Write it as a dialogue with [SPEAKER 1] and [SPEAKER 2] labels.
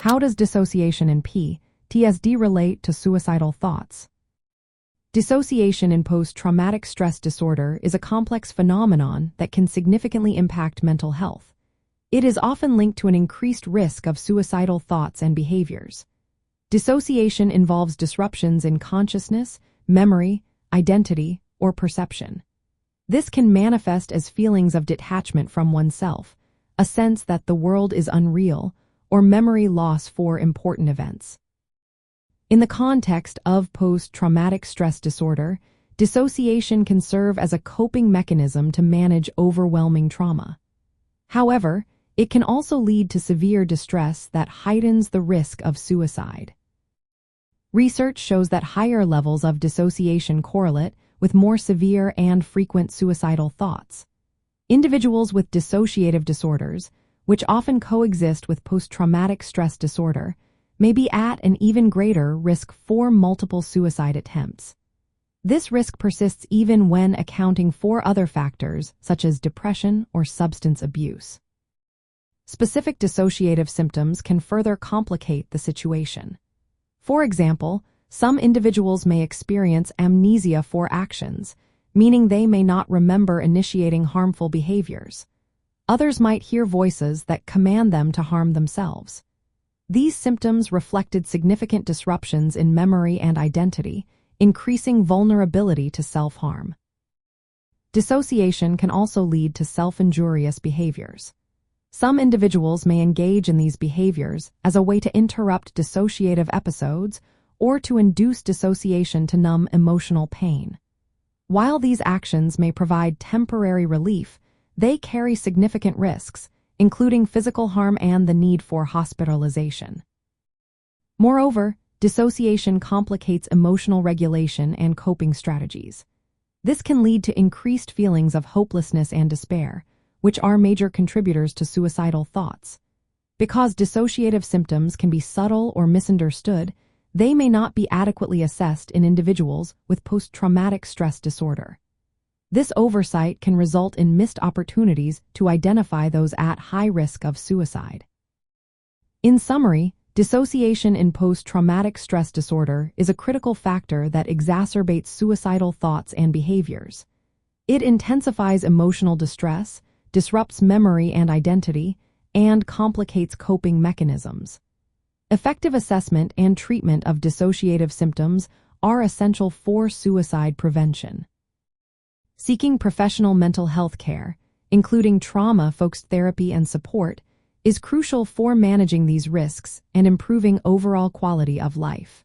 [SPEAKER 1] How does dissociation in PTSD relate to suicidal thoughts? Dissociation in post-traumatic stress disorder is a complex phenomenon that can significantly impact mental health. It is often linked to an increased risk of suicidal thoughts and behaviors. Dissociation involves disruptions in consciousness, memory, identity, or perception. This can manifest as feelings of detachment from oneself, a sense that the world is unreal, or memory loss for important events. In the context of post-traumatic stress disorder, dissociation can serve as a coping mechanism to manage overwhelming trauma. However, it can also lead to severe distress that heightens the risk of suicide. Research shows that higher levels of dissociation correlate with more severe and frequent suicidal thoughts. Individuals with dissociative disorders, which often coexist with post-traumatic stress disorder, may be at an even greater risk for multiple suicide attempts. This risk persists even when accounting for other factors such as depression or substance abuse. Specific dissociative symptoms can further complicate the situation. For example, some individuals may experience amnesia for actions, meaning they may not remember initiating harmful behaviors. Others might hear voices that command them to harm themselves. These symptoms reflected significant disruptions in memory and identity, increasing vulnerability to self-harm. Dissociation can also lead to self-injurious behaviors. Some individuals may engage in these behaviors as a way to interrupt dissociative episodes or to induce dissociation to numb emotional pain. While these actions may provide temporary relief, they carry significant risks, including physical harm and the need for hospitalization. Moreover, dissociation complicates emotional regulation and coping strategies. This can lead to increased feelings of hopelessness and despair, which are major contributors to suicidal thoughts. Because dissociative symptoms can be subtle or misunderstood, they may not be adequately assessed in individuals with post-traumatic stress disorder. This oversight can result in missed opportunities to identify those at high risk of suicide. In summary, dissociation in post-traumatic stress disorder is a critical factor that exacerbates suicidal thoughts and behaviors. It intensifies emotional distress, disrupts memory and identity, and complicates coping mechanisms. Effective assessment and treatment of dissociative symptoms are essential for suicide prevention. Seeking professional mental health care, including trauma-focused therapy and support, is crucial for managing these risks and improving overall quality of life.